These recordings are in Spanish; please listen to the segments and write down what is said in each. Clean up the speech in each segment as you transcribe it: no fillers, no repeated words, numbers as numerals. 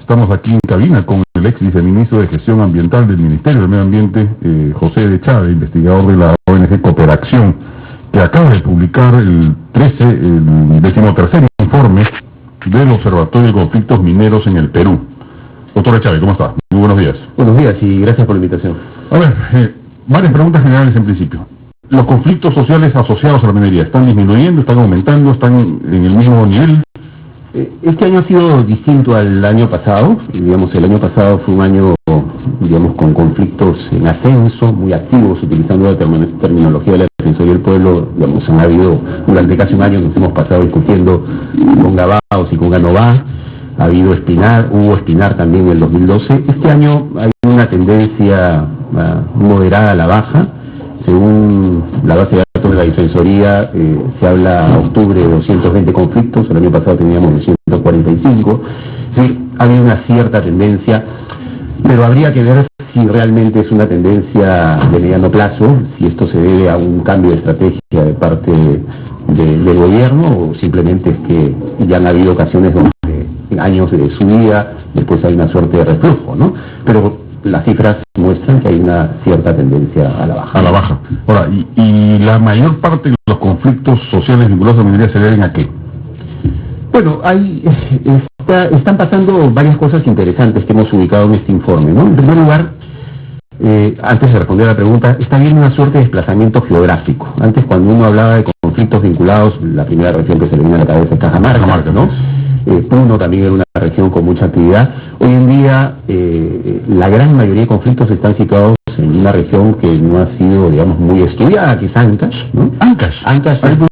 Estamos aquí en cabina con el ex viceministro de Gestión Ambiental del Ministerio del Medio Ambiente, José de Chávez, investigador de la ONG Cooperación, que acaba de publicar el 13º informe del Observatorio de Conflictos Mineros en el Perú. Doctor de Chávez, ¿cómo está? Muy buenos días. Buenos días y gracias por la invitación. A ver, varias preguntas generales en principio. ¿Los conflictos sociales asociados a la minería están disminuyendo, están aumentando, están en el mismo nivel? Este año ha sido distinto al año pasado. Digamos, el año pasado fue un año, digamos, con conflictos en ascenso, muy activos, utilizando la terminología de la Defensoría del Pueblo. Digamos, han habido, durante casi un año nos hemos pasado discutiendo con Gabaos y con Ganová. Ha habido Espinar, hubo Espinar también en el 2012. Este año hay una tendencia moderada a la baja. Según la base de datos de la Defensoría, se habla a octubre de 220 conflictos, el año pasado teníamos 245. Sí, ha habido una cierta tendencia, pero habría que ver si realmente es una tendencia de mediano plazo, si esto se debe a un cambio de estrategia de parte del gobierno, o simplemente es que ya han habido ocasiones donde en años de subida, después hay una suerte de reflujo, ¿no? Pero las cifras muestran que hay una cierta tendencia a la baja. A la baja. Ahora, ¿y la mayor parte de los conflictos sociales vinculados a la minería se deben a qué? Bueno, están pasando varias cosas interesantes que hemos ubicado en este informe, ¿no? En primer lugar, antes de responder a la pregunta, está habiendo una suerte de desplazamiento geográfico. Antes, cuando uno hablaba de conflictos vinculados, la primera región que se le viene a la cabeza es Cajamarca, ¿no? Puno también era una región con mucha actividad. Hoy en día la gran mayoría de conflictos están situados en una región que no ha sido, digamos, muy estudiada, que es Ancash, ¿no? Ancash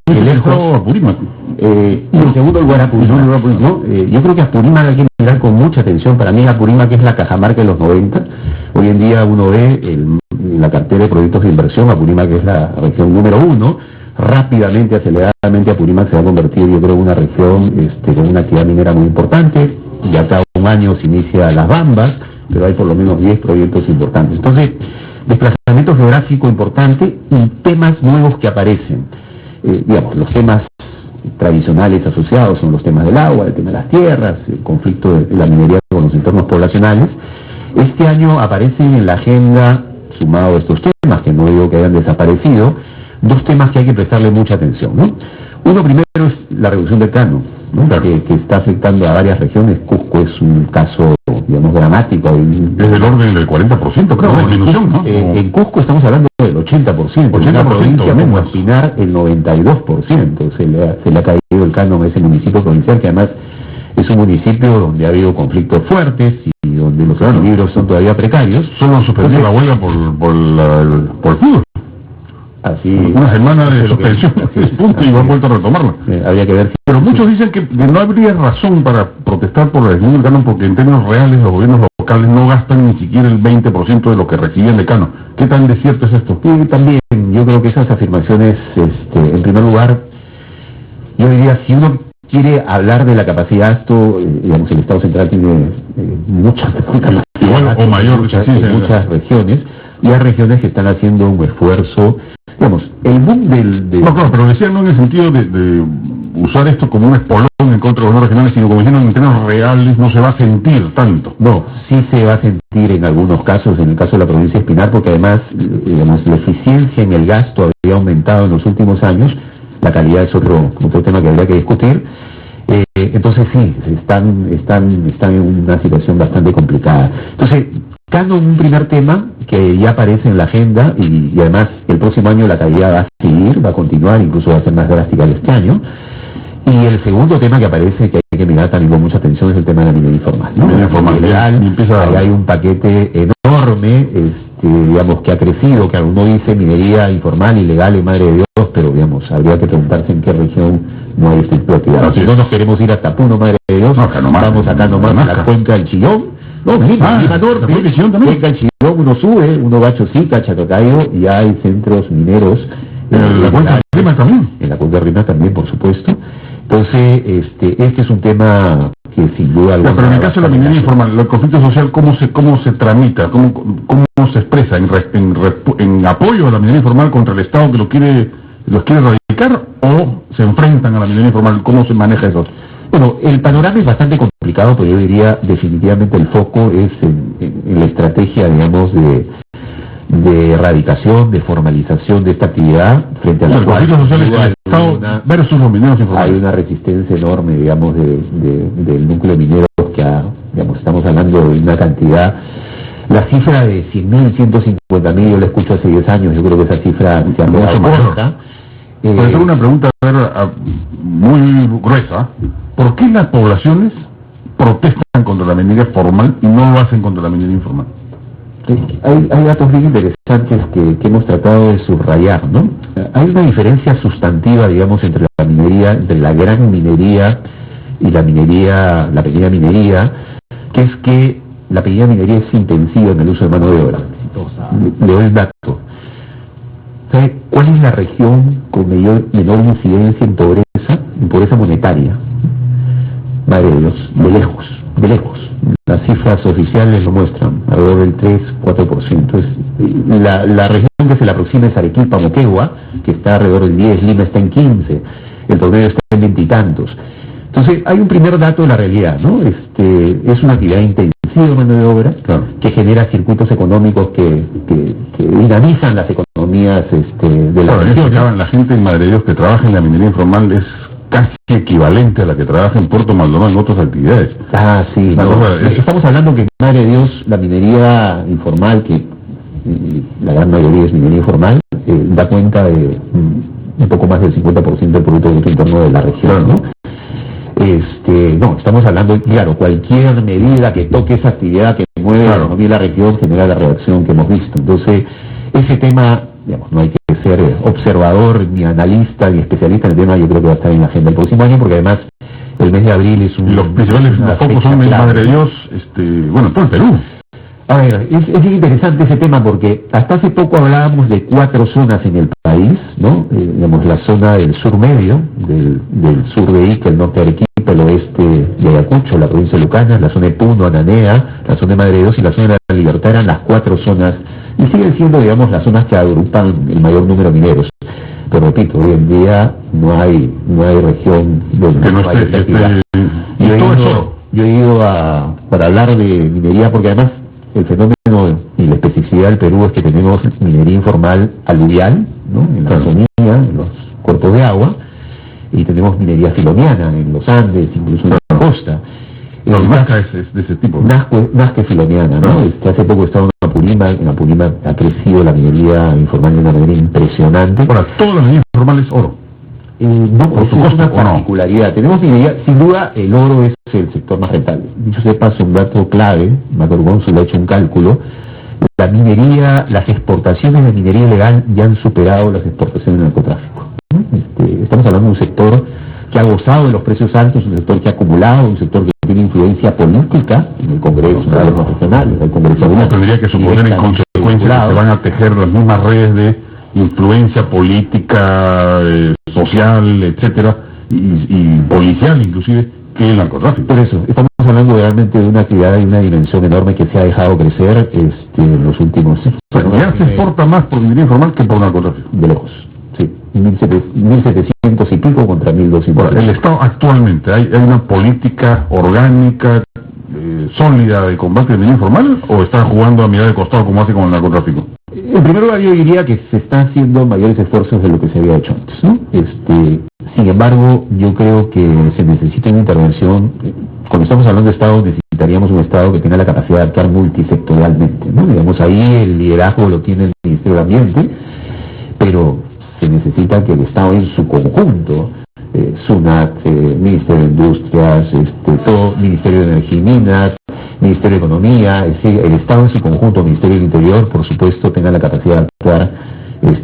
es lejos, Apurímac. Y en segundo lugar Apurímac, ¿no? Yo creo que Apurímac hay que mirar con mucha atención. Para mí Apurímac es la Cajamarca de los 90. Hoy en día uno ve en la cartera de proyectos de inversión, Apurímac es la región número 1. Rápidamente, aceleradamente, Apurímac se va a convertir, yo creo, en una región con una actividad minera muy importante. Ya cada un año se inicia Las Bambas, pero hay por lo menos 10 proyectos importantes. Entonces, desplazamiento geográfico importante y temas nuevos que aparecen. Digamos, los temas tradicionales asociados son los temas del agua, el tema de las tierras, el conflicto de la minería con los entornos poblacionales. Este año aparecen en la agenda, sumado a estos temas, que no digo que hayan desaparecido, dos temas que hay que prestarle mucha atención, ¿no? Uno primero es la reducción del canon, ¿no? Claro. que está afectando a varias regiones. Cusco es un caso, digamos, dramático. Es del orden del 40%, creo, de disminución, ¿no? En Cusco estamos hablando del 80%, en una provincia como Espinar el 92%. Se le ha caído el canon a ese municipio provincial, que además es un municipio donde ha habido conflictos fuertes y donde los equilibrios son todavía precarios. Solo suspendió la huelga por fútbol. Así, una semana de suspensión, punto, y han vuelto a retomarla. Habría que ver si... Pero muchos dicen que no habría razón para protestar por la reducción del canon, porque en términos reales los gobiernos locales no gastan ni siquiera el 20% de lo que recibían de canon. ¿Qué tan de cierto es esto? Sí, también, yo creo que esas afirmaciones, en primer lugar, yo diría, si uno quiere hablar de la capacidad de gasto, digamos, el Estado Central tiene muchas capacidades, igual o mayor, en muchas regiones, y hay regiones que están haciendo un esfuerzo. Digamos, el boom No, claro, pero decían no en el sentido de usar esto como un espolón en contra de los regionales, sino como dijeron, en términos reales no se va a sentir tanto. No, sí se va a sentir en algunos casos, en el caso de la provincia de Espinar, porque además, digamos, la eficiencia en el gasto había aumentado en los últimos años. La calidad es otro tema que habría que discutir. Entonces sí, están en una situación bastante complicada. Entonces, canon, un primer tema que ya aparece en la agenda y además el próximo año la caída va a seguir, va a continuar, incluso va a ser más drástica que este año. Y el segundo tema que aparece, que hay que mirar también con mucha atención, es el tema de la minería informal, ¿no? Minería informal, hay un paquete enorme, digamos, que ha crecido, que uno dice minería informal, ilegal, y madre de Dios, pero digamos, habría que preguntarse en qué región no hay esta explotación. Si no nos queremos ir hasta Puno, madre de Dios, vamos acá nomás a la cuenca del Chillón. No, Lima Norte, cuenca del Chillón, uno sube, uno va a Chosica, Chacacayo, y hay centros mineros. ¿En la cuenca de Rima también? En la cuenca de Rima también, por supuesto. Entonces, este es un tema que sin duda alguna... Pero en el caso de la minería informal, el conflicto social, ¿cómo se tramita? ¿Cómo se expresa? ¿En apoyo a la minería informal contra el Estado que los quiere erradicar, o se enfrentan a la minería informal? ¿Cómo se maneja eso? Bueno, el panorama es bastante complicado, pero yo diría definitivamente el foco es en la estrategia, digamos, de erradicación, de formalización de esta actividad frente a la cual versus los mineros informales. Hay una resistencia enorme, digamos, del núcleo minero que digamos, estamos hablando de una cantidad. La cifra de 100.000, 150.000, yo la escucho hace 10 años, yo creo que esa cifra se ha quedado corta. Pero tengo una pregunta muy gruesa. ¿Por qué las poblaciones protestan contra la minería formal y no lo hacen contra la minería informal? Hay datos bien interesantes que hemos tratado de subrayar, ¿no? Hay una diferencia sustantiva, digamos, entre la minería, entre la gran minería y la pequeña minería, que es que la pequeña minería es intensiva en el uso de mano de obra. Le doy el dato. ¿Sabe cuál es la región con menor incidencia en pobreza monetaria? Madre de Dios, de lejos. Las cifras oficiales lo muestran, alrededor del 3-4%. La región que se le aproxima es Arequipa, Moquegua, que está alrededor del 10, Lima está en 15, el promedio está en 20 y tantos. Entonces, hay un primer dato de la realidad, ¿no? Es una actividad intensiva de mano de obra, claro, que genera circuitos económicos que dinamizan las economías de la región. La gente en Madre de Dios que trabaja en la minería informal es casi equivalente a la que trabaja en Puerto Maldonado en otras actividades. Ah, sí. Estamos hablando que en Madre de Dios la minería informal, que la gran mayoría es minería informal, da cuenta de un poco más del 50% del Producto Bruto Interno de la región, ¿no? No, estamos hablando, claro, cualquier medida que toque esa actividad que mueve la economía de la región genera la reacción que hemos visto. Entonces, ese tema, digamos, no hay que ser observador, ni analista, ni especialista en el tema. Yo creo que va a estar en la agenda el próximo año, porque además el mes de abril es los principales focos son en Madre de Dios, todo el Perú. A ver, es bien interesante ese tema porque hasta hace poco hablábamos de 4 zonas en el país, ¿no? Digamos, la zona del sur medio, del sur de Ica, el norte de Arequipa, el oeste de Ayacucho, la provincia de Lucanas, la zona de Puno, Ananea, la zona de Madre de Dios y la zona de la Libertad. Eran las 4 zonas y siguen siendo, digamos, las zonas que agrupan el mayor número de mineros. Pero repito, hoy en día no hay región donde no haya esta actividad. Yo he ido para hablar de minería porque además el fenómeno y la especificidad del Perú es que tenemos minería informal aluvial, ¿no? En la Amazonía, en los cuerpos de agua, y tenemos minería filoniana en los Andes, incluso en la costa. Nazca es de ese tipo, ¿no? Nazca filoniana, ¿no? Hace poco estaba en Apurímac ha crecido la minería informal de una manera impresionante. Ahora, toda la minería informal es oro. No, por supuesto, es una particularidad. No. Tenemos minería, sin duda, el oro es el sector más rentable. Dicho sea de paso, un dato clave, Mato Gonzo le ha hecho un cálculo. La minería, las exportaciones de minería ilegal ya han superado las exportaciones de narcotráfico. Estamos hablando de un sector que ha gozado de los precios altos, un sector que ha acumulado, un sector que tiene influencia política en el Congreso, en los regionales, en el Congreso. No tendría que suponer en consecuencia que se van a tejer las mismas redes de influencia política, social, etcétera, y policial inclusive, que el narcotráfico. Por eso, estamos hablando realmente de una actividad y una dimensión enorme que se ha dejado crecer en los últimos... Bueno, ya se exporta más por minería informal que por narcotráfico. De lejos, sí. 1.700 y pico contra 1.200. Bueno, el Estado actualmente, ¿hay una política orgánica, sólida de combate de minería informal, o están jugando a mirar de costado como hace con el narcotráfico? En primer lugar, yo diría que se están haciendo mayores esfuerzos de lo que se había hecho antes, ¿no? Sin embargo, yo creo que se necesita una intervención. Cuando estamos hablando de Estado, necesitaríamos un Estado que tenga la capacidad de actuar multisectorialmente, ¿no? Digamos, ahí el liderazgo lo tiene el Ministerio del Ambiente, pero se necesita que el Estado en su conjunto, SUNAT, Ministerio de Industrias, todo, Ministerio de Energía y Minas, Ministerio de Economía, es decir, el Estado en su conjunto, Ministerio del Interior, por supuesto, tenga la capacidad de actuar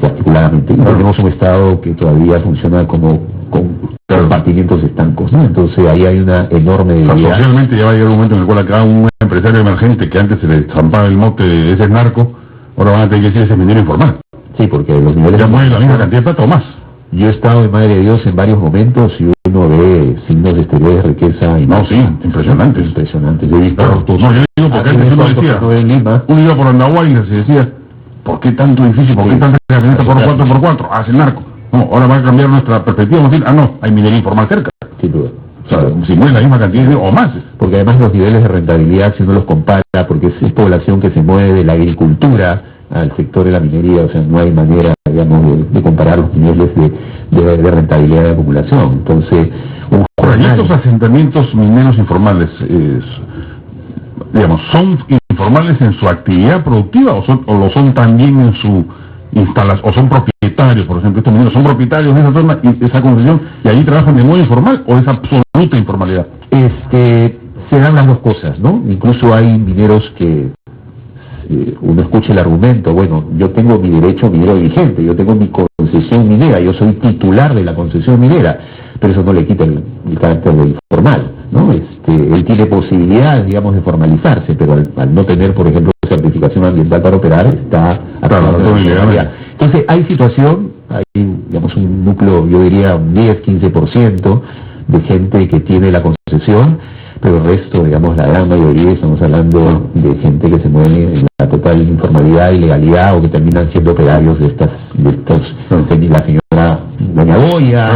articuladamente. Y tenemos un Estado que todavía funciona como con compartimientos estancos, ¿no? Entonces ahí hay una enorme debilidad. Socialmente ya va a llegar un momento en el cual acá un empresario emergente que antes se le zampaba el mote de ese narco, ahora van a tener que decir ese minero informal. Sí, porque los niveles... Ya mueve la misma cantidad de plata o más. Yo he estado en Madre de Dios en varios momentos y uno ve signos de exterior de riqueza. No, sí, impresionantes. Impresionantes. Yo he visto... Claro, no, yo digo porque antes uno decía, uno iba por el Nahual y se decía, ¿por qué tanto edificio? ¿Por qué tanta camioneta por 4x4? Ah, es el narco. No, ahora va a cambiar nuestra perspectiva. Vamos a decir, no, hay minería informal cerca. Sin duda. O sea, si mueve la misma cantidad de dinero o más. Porque además los niveles de rentabilidad, si uno los compara, porque es población que se mueve de la agricultura al sector de la minería, o sea, no hay manera, digamos, de comparar los niveles de rentabilidad de la población. Entonces, ¿y estos asentamientos mineros informales, digamos, son informales en su actividad productiva o lo son también en su instalación, o son propietarios, por ejemplo, estos mineros son propietarios de esa zona, y esa concesión, y allí trabajan de modo informal o es absoluta informalidad? Se dan las dos cosas, ¿no? Incluso hay mineros que uno escucha el argumento, bueno, yo tengo mi derecho minero vigente, yo tengo mi concesión minera, yo soy titular de la concesión minera, pero eso no le quita el carácter de informal, ¿no? Él tiene posibilidades, digamos, de formalizarse, pero al no tener, por ejemplo, certificación ambiental para operar, está atado a ilegalidad. Entonces, hay situación, hay, digamos, un núcleo, yo diría, un 10-15% de gente que tiene la concesión, pero el resto, digamos, la gran mayoría, estamos hablando de gente que se mueve en la total informalidad, ilegalidad, o que terminan siendo operarios de estos, la señora Doña Goya,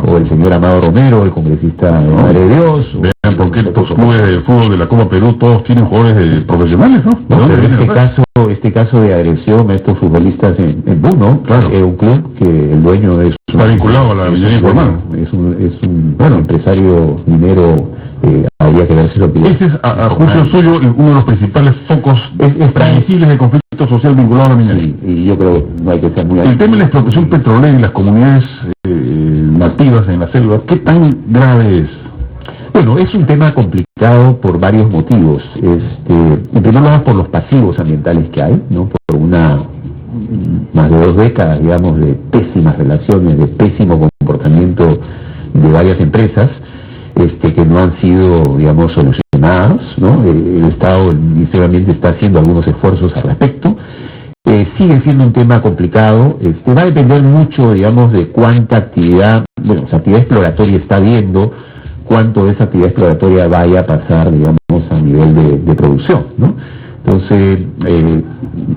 o el señor Amado Romero, el congresista de Madre de Dios. Vean, porque estos clubes de fútbol de la Copa Perú todos tienen jugadores profesionales, ¿no? Pero este caso de agresión a estos futbolistas en Buno, es un club que el dueño está vinculado a la minería informal. Es un empresario minero. Habría que ver si lo pide. Ese es, a juicio suyo, uno de los principales focos previsibles de conflicto social vinculado a la minería. Sí, y yo creo que no hay que ser muy... El tema de la explotación petrolera y las comunidades nativas en la selva, ¿qué tan grave es? Bueno, es un tema complicado por varios motivos. En primer lugar, por los pasivos ambientales que hay, ¿no? Por más de 2 décadas, digamos, de pésimas relaciones, de pésimo comportamiento de varias empresas, que no han sido, digamos, solucionados, ¿no? El Estado, el Ministerio de Ambiente está haciendo algunos esfuerzos al respecto. Sigue siendo un tema complicado. Va a depender mucho, digamos, de cuánta actividad, bueno, actividad exploratoria está habiendo, cuánto de esa actividad exploratoria vaya a pasar, digamos, a nivel de producción, ¿no? Entonces,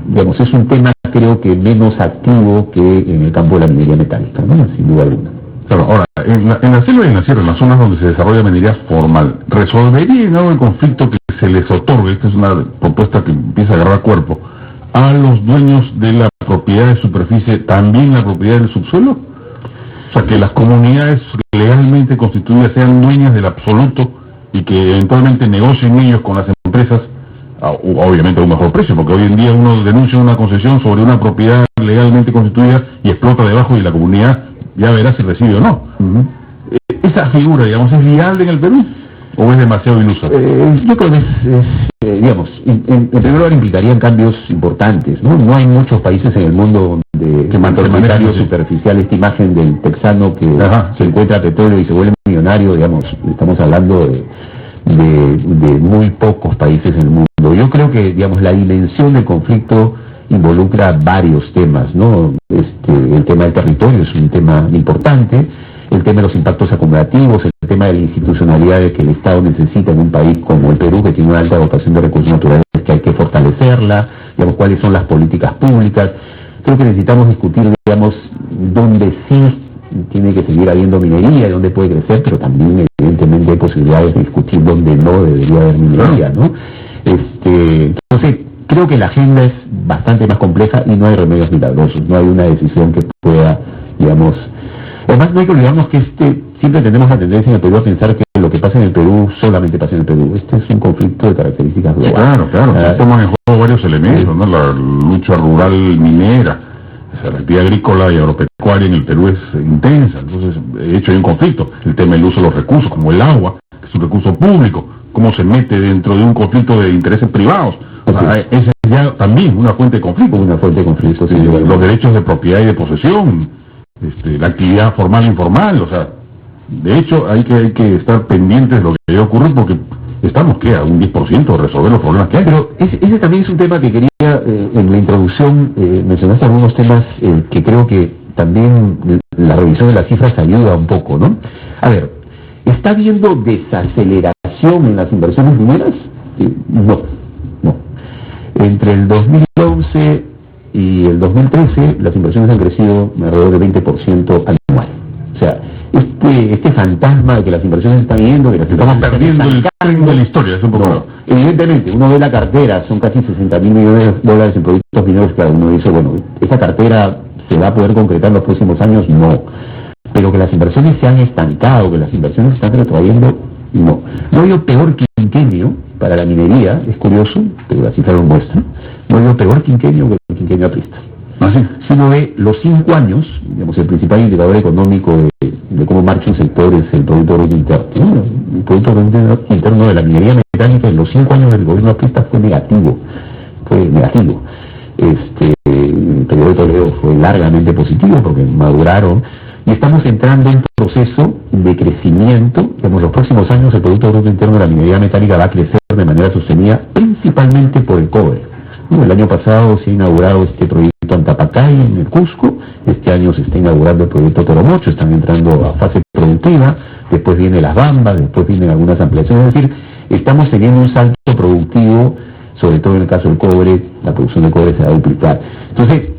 digamos, es un tema, creo que menos activo que en el campo de la minería metálica, ¿no? Sin duda alguna. Claro, ahora, en la selva y en la sierra, en las zonas donde se desarrolla minería formal, ¿resolvería en algo el conflicto que se les otorgue? Esta es una propuesta que empieza a agarrar cuerpo. ¿A los dueños de la propiedad de superficie también la propiedad del subsuelo? O sea, que las comunidades legalmente constituidas sean dueñas del absoluto y que eventualmente negocien ellos con las empresas, obviamente a un mejor precio, porque hoy en día uno denuncia una concesión sobre una propiedad legalmente constituida y explota debajo y la comunidad ya verá si recibe o no. ¿Esa figura, digamos, es viable en el Perú o es demasiado ilusa? Yo creo que digamos, en primer lugar implicarían cambios importantes, ¿no? No hay muchos países en el mundo donde el propietario superficial, esta imagen del texano que se encuentra petróleo y se vuelve millonario, digamos, estamos hablando de muy pocos países en el mundo. Yo creo que, digamos, la dimensión del conflicto involucra varios temas, ¿no? El tema del territorio es un tema importante, el tema de los impactos acumulativos, el tema de la institucionalidad que el Estado necesita en un país como el Perú, que tiene una alta dotación de recursos naturales, que hay que fortalecerla, digamos, cuáles son las políticas públicas. Creo que necesitamos discutir, digamos, dónde sí tiene que seguir habiendo minería y dónde puede crecer, pero también evidentemente hay posibilidades de discutir dónde no debería haber minería, ¿no? Entonces, creo que la agenda es bastante más compleja y no hay remedios milagrosos, no hay una decisión que pueda, digamos... Además, no hay que olvidarnos que siempre tenemos la tendencia en el Perú a pensar que lo que pasa en el Perú solamente pasa en el Perú. Este es un conflicto de características globales. Claro. Toman en juego varios elementos, ¿no? La lucha rural minera, o sea, la actividad agrícola y agropecuaria en el Perú es intensa. Entonces, de hecho, hay un conflicto. El tema del uso de los recursos, como el agua, que es un recurso público, cómo se mete dentro de un conflicto de intereses privados. Esa es ya también una fuente de conflicto. Sí, los derechos de propiedad y de posesión, la actividad formal e informal, o sea, de hecho hay que estar pendientes de lo que va a ocurrir porque estamos, a un 10% de resolver los problemas que hay. Pero ese también es un tema que quería, en la introducción, mencionaste algunos temas que creo que también la revisión de las cifras ayuda un poco, ¿no? A ver, ¿está habiendo desaceleración en las inversiones mineras? No. Entre el 2011 y el 2013, las inversiones han crecido alrededor de 20% anual. O sea, este fantasma de que las inversiones están yendo, que las Estamos perdiendo el tren de la historia, es un poco... No, evidentemente, uno ve la cartera, son casi $60.000 millones en productos mineros, claro, uno dice, bueno, ¿esa cartera se va a poder concretar en los próximos años? No. Pero que las inversiones se han estancado, que las inversiones se están retrayendo, no. No ha habido peor quinquenio para la minería, es curioso, pero la cifra lo muestra, no ha habido peor quinquenio que el quinquenio aprista. Si uno ve los 5 años, digamos, el principal indicador económico de cómo marcha un sector es el Producto Bruto Interno, ¿no? El Producto Bruto Interno de la minería mecánica en los 5 años del gobierno aprista fue negativo. El periodo de Toledo fue largamente positivo porque maduraron y estamos entrando en un proceso de crecimiento. Digamos, los próximos años el Producto Bruto Interno de la minería metálica va a crecer de manera sostenida principalmente por el cobre. El año pasado se ha inaugurado este proyecto Antapacay en el Cusco, este año se está inaugurando el proyecto Toromocho, están entrando a fase productiva, después viene Las Bambas, después vienen algunas ampliaciones, es decir, estamos teniendo un salto productivo, sobre todo en el caso del cobre, la producción de cobre se va a duplicar. Entonces,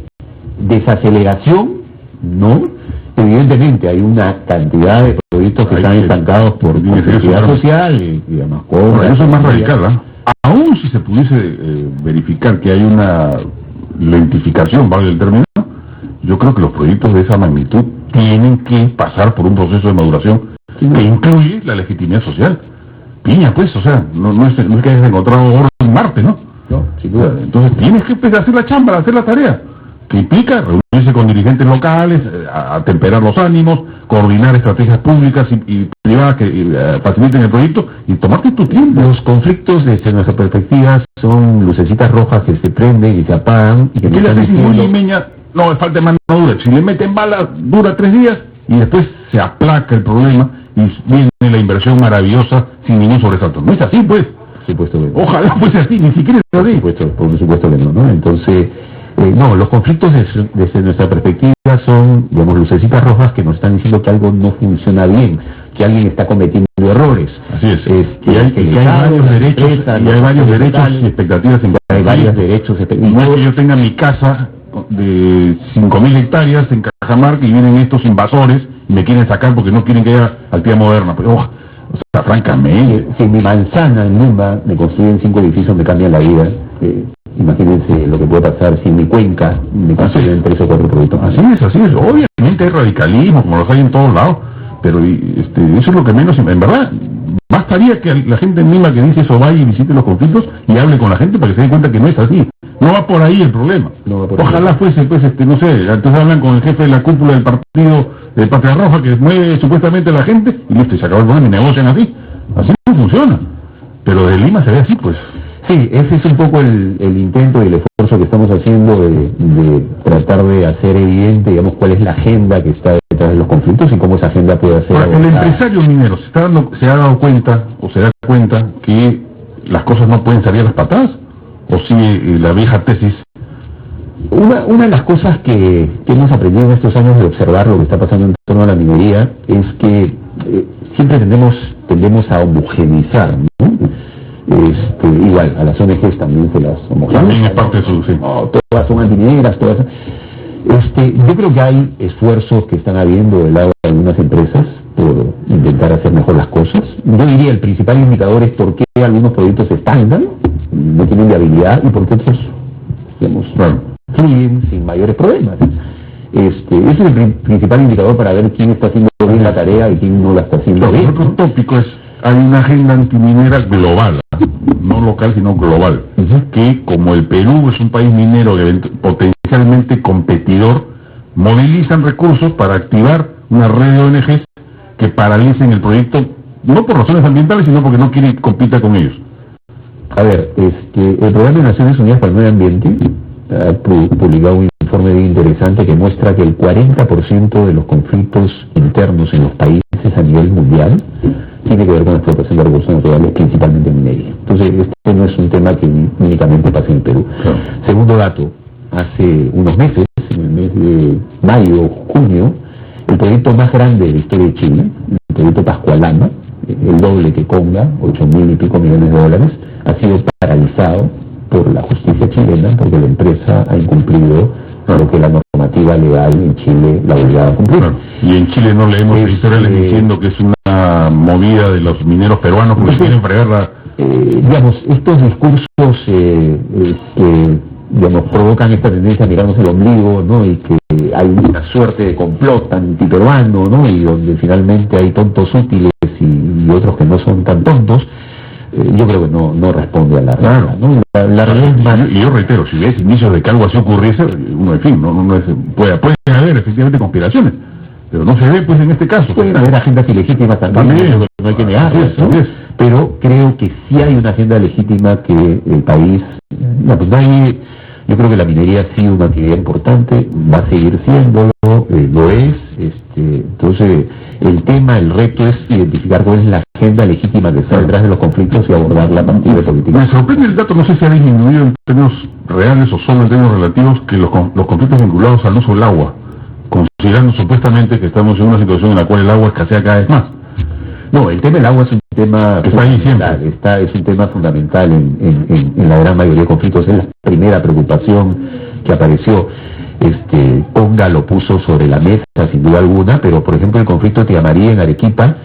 desaceleración, no, evidentemente hay una cantidad de proyectos que están estancados por necesidad social y además cobre. Eso es más radical, ¿eh? Aún si se pudiese verificar que hay una lentificación, vale el término, yo creo que los proyectos de esa magnitud tienen que pasar por un proceso de maduración que incluye la legitimidad social. Piña, pues, o sea, no es que hayas encontrado oro en Marte, ¿no? No, sin duda. Entonces tienes que empezar a hacer la chamba, a hacer la tarea. Que implica reunirse con dirigentes locales, a temperar los ánimos, coordinar estrategias públicas y privadas que faciliten el proyecto y tomarte tu tiempo. Los conflictos desde nuestra perspectiva son lucecitas rojas que se prenden y se apagan y que no están diciendo... No, es falta de mano dura. Si le meten bala, dura 3 días y después se aplaca el problema y viene la inversión maravillosa sin ningún sobresalto. No es así, pues. Supuesto que no. Ojalá fuese así, ni siquiera es así. Por supuesto que no, ¿no? Entonces... no, los conflictos desde nuestra perspectiva son, digamos, lucecitas rojas que nos están diciendo que algo no funciona bien, que alguien está cometiendo errores. Así es. Y hay varios derechos, y expectativas en hay varios derechos. No es que yo tenga mi casa de 5.000 hectáreas en Cajamarca y vienen estos invasores y me quieren sacar porque no quieren que haya actividad moderna. Pero, o sea, francamente... Si en mi manzana en Lumba me construyen 5 edificios me cambian la vida. Imagínense lo que puede pasar si en mi cuenca me construyen 3 o 4 proyectos. Así es. Obviamente hay radicalismo, como los hay en todos lados, pero eso es lo que menos... En verdad, bastaría que la gente en Lima que dice eso vaya y visite los conflictos y hable con la gente para que se den cuenta que no es así. No va por ahí el problema. Ojalá fuese, pues, no sé, entonces hablan con el jefe de la cúpula del partido de Patria Roja que mueve supuestamente a la gente y listo, y se acabó el problema y negocian así. Así no funciona. Pero de Lima se ve así, pues. Sí, ese es un poco el intento y el esfuerzo que estamos haciendo de tratar de hacer evidente, digamos, cuál es la agenda que está detrás de los conflictos y cómo esa agenda puede ser abordada. El empresario minero se ha dado cuenta, o se da cuenta, que las cosas no pueden salir a las patadas, o sigue la vieja tesis. Una de las cosas que hemos aprendido en estos años de observar lo que está pasando en torno a la minería es que siempre tendemos a homogeneizar, ¿no? Igual, a las ONGs también se las homogeneizan. También es parte de su... Sí. No, todas son antimineras, todas... yo creo que hay esfuerzos que están habiendo del lado de algunas empresas por intentar hacer mejor las cosas. Yo diría el principal indicador es por qué algunos proyectos se estancan, no tienen viabilidad, y por qué otros, digamos, fluyen sin mayores problemas. Ese es el principal indicador para ver quién está haciendo bien la tarea y quién no la está haciendo bien. Otro tópico es, hay una agenda antiminera global, no local sino global, que como el Perú es un país minero potencialmente competidor, movilizan recursos para activar una red de ONGs que paralicen el proyecto, no por razones ambientales, sino porque no quieren que compita con ellos. A ver, el Programa de Naciones Unidas para el Medio Ambiente ha publicado un informe bien interesante que muestra que el 40% de los conflictos internos en los países a nivel mundial tiene que ver con la explotación de recursos naturales, principalmente minería. Entonces, este no es un tema que únicamente pasa en Perú. Claro. Segundo dato, hace unos meses, en el mes de mayo o junio, el proyecto más grande de la historia de Chile, el proyecto Pascualama, el doble que Conga, 8.000 y pico millones de dólares, ha sido paralizado por la justicia chilena porque la empresa ha incumplido lo que la normativa normativa legal en Chile la obligaba a cumplir. Claro. Y en Chile no leemos editoriales diciendo que es una movida de los mineros peruanos porque quieren fregar la... digamos, estos discursos que digamos, provocan esta tendencia a mirarnos el ombligo, ¿no? Y que hay una suerte de complot antiperuano, ¿no? Y donde finalmente hay tontos útiles y otros que no son tan tontos, yo creo que no responde a la realidad, ¿no? La realidad es más... Y yo reitero, si ves indicios de que algo así ocurriese, uno, en fin, no es, puede haber efectivamente conspiraciones, pero no se ve, pues, en este caso. Pueden haber agendas ilegítimas también, no hay que negarlas, ¿no? Pero creo que sí hay una agenda legítima que el país... No, pues yo creo que la minería ha sido una actividad importante, va a seguir siendo, lo es. Entonces, el reto es identificar cuál es la agenda legítima que está detrás de los conflictos y abordarla a partir de política. Me sorprende el dato, no sé si ha disminuido en términos reales o solo en términos relativos, que los conflictos vinculados al uso del agua, considerando supuestamente que estamos en una situación en la cual el agua escasea cada vez más. No, el tema del agua es un tema fundamental, es un tema fundamental en la gran mayoría de conflictos. Es la primera preocupación que apareció. Ponga lo puso sobre la mesa sin duda alguna, pero por ejemplo el conflicto de Tía María en Arequipa,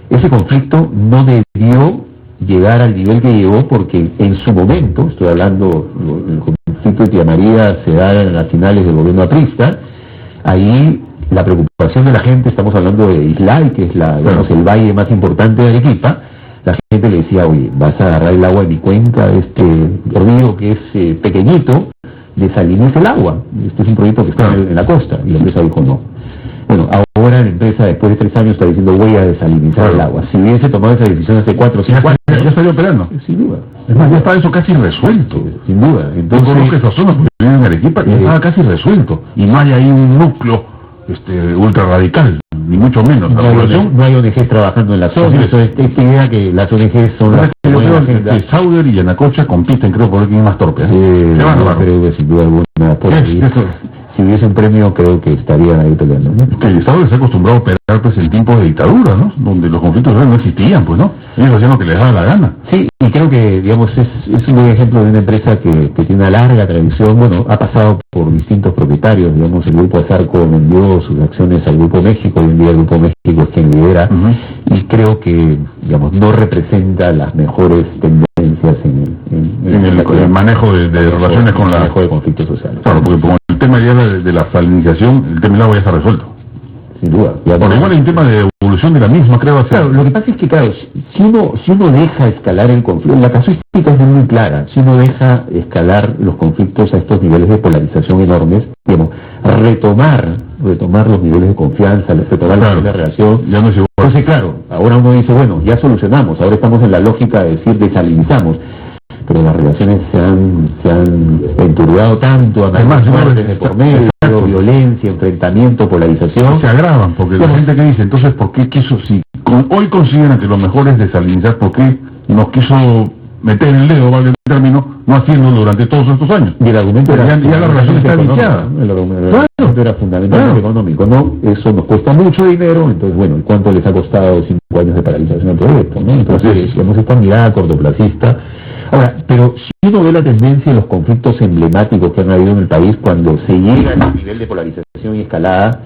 ese conflicto no debió llegar al nivel que llegó porque en su momento, estoy hablando, el conflicto de Tía María se da en las finales del gobierno aprista, ahí la preocupación de la gente, estamos hablando de Islay, que es digamos, el valle más importante de Arequipa, la gente le decía, oye, vas a agarrar el agua de mi cuenca, río que es pequeñito, desaliniza el agua, este es un proyecto que está en la costa, y la empresa dijo no. Bueno, ahora la empresa después de 3 años está diciendo voy a desalinizar el agua. Si hubiese tomado esa decisión hace 4 o 5 años, ya estaría operando. Sin duda. Es más, ya está eso casi resuelto. Sin duda. Entonces, yo conozco esa zona porque vivo en Arequipa y estaba casi resuelto. Y no hay ahí un núcleo ultra radical, ni mucho menos. No hay ONG trabajando en la zona. Esta idea que las ONG son las que Sauder y Yanacocha compiten, creo, por el que es más torpe. Creo que sin duda alguna. Si hubiese un premio, creo que estarían ahí peleando, ¿no? Que Sauder se ha acostumbrado a operar pues en tiempos de dictadura, ¿no? Donde los conflictos no existían, pues, ¿no? Ellos hacían lo que les daba la gana. Sí, y creo que, digamos, es un buen ejemplo de una empresa que tiene una larga tradición. Bueno, ha pasado por distintos propietarios, digamos, el Grupo Azarco vendió sus acciones al Grupo México, hoy en día el Grupo México es quien lidera, y creo que, digamos, no representa las mejores tendencias en el manejo de relaciones con el manejo de conflictos sociales. Claro, porque como el tema ya de la salinización, el tema del agua ya está resuelto. Sin duda. Por igual hay un tema de evolución de la misma, creo. Claro, lo que pasa es que, claro, si uno deja escalar el conflicto, la casuística es muy clara, si uno deja escalar los conflictos a estos niveles de polarización enormes, digamos, retomar los niveles de confianza, retomar la relación, ya no es igual. Entonces, claro, ahora uno dice, bueno, ya solucionamos, ahora estamos en la lógica de decir desalinizamos, pero las relaciones se han enturbiado tanto, además de por medio, violencia, enfrentamiento, polarización. Se agravan, porque la gente que dice, entonces, ¿por qué quiso, si hoy consideran que lo mejor es desalinizar, ¿por qué nos quiso meter el dedo, vale el término, no haciéndolo durante todos estos años? Y el argumento era ya la relación está viciada. El argumento era fundamentalmente económico, ¿no? Eso nos cuesta mucho dinero, entonces, bueno, ¿cuánto les ha costado 5 años de paralización al proyecto, ¿no? Entonces, tenemos esta mirada cortoplacista. Ahora, pero si uno ve la tendencia de los conflictos emblemáticos que han habido en el país, cuando se llega a nivel de polarización y escalada,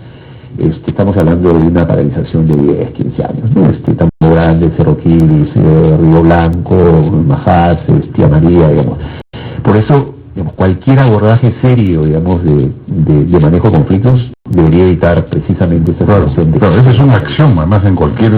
estamos hablando de una paralización de 10, 15 años, ¿no? Tambo Grande, Cerro Quilis, Río Blanco, Majás, Tía María, digamos. Por eso, digamos, cualquier abordaje serio, digamos, de manejo de conflictos debería evitar precisamente esa situación. Claro, esa es una acción, además, en cualquier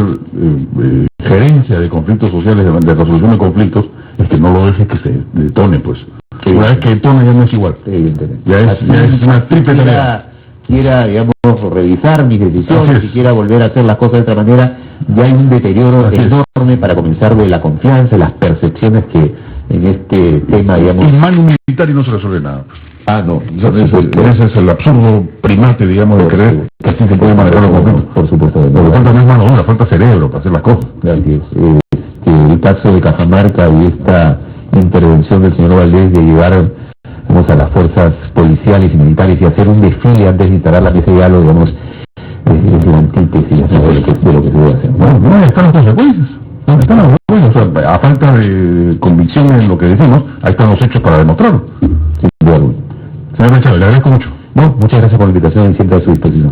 gerencia de conflictos sociales, de resolución de conflictos, es que no lo dejes que se detone, pues. Una vez que detone ya no es igual. Evidentemente. Ya es una triple tarea. Quiera, digamos, revisar mis decisiones, si quiera volver a hacer las cosas de otra manera, ya hay un deterioro enorme para comenzar de la confianza, las percepciones que en este tema, digamos... En mano militar y no se resuelve nada. No. Ese es el absurdo primate, digamos, de creer que así se puede manejar los conflictos. Por supuesto. Lo que falta no es mano dura, falta cerebro para hacer las cosas. Así es. El caso de Cajamarca y esta intervención del señor Valdés de llevar a las fuerzas policiales y militares y hacer un desfile antes de instalar la mesa de diálogo, digamos, es la antítesis de lo que se debe hacer. No están las consecuencias. ¿Dónde están las consecuencias? O sea, a falta de convicción en lo que decimos, ahí están los hechos para demostrarlo. Sin duda. Señor Chávez, le agradezco mucho. No, muchas gracias por la invitación y siempre a su disposición.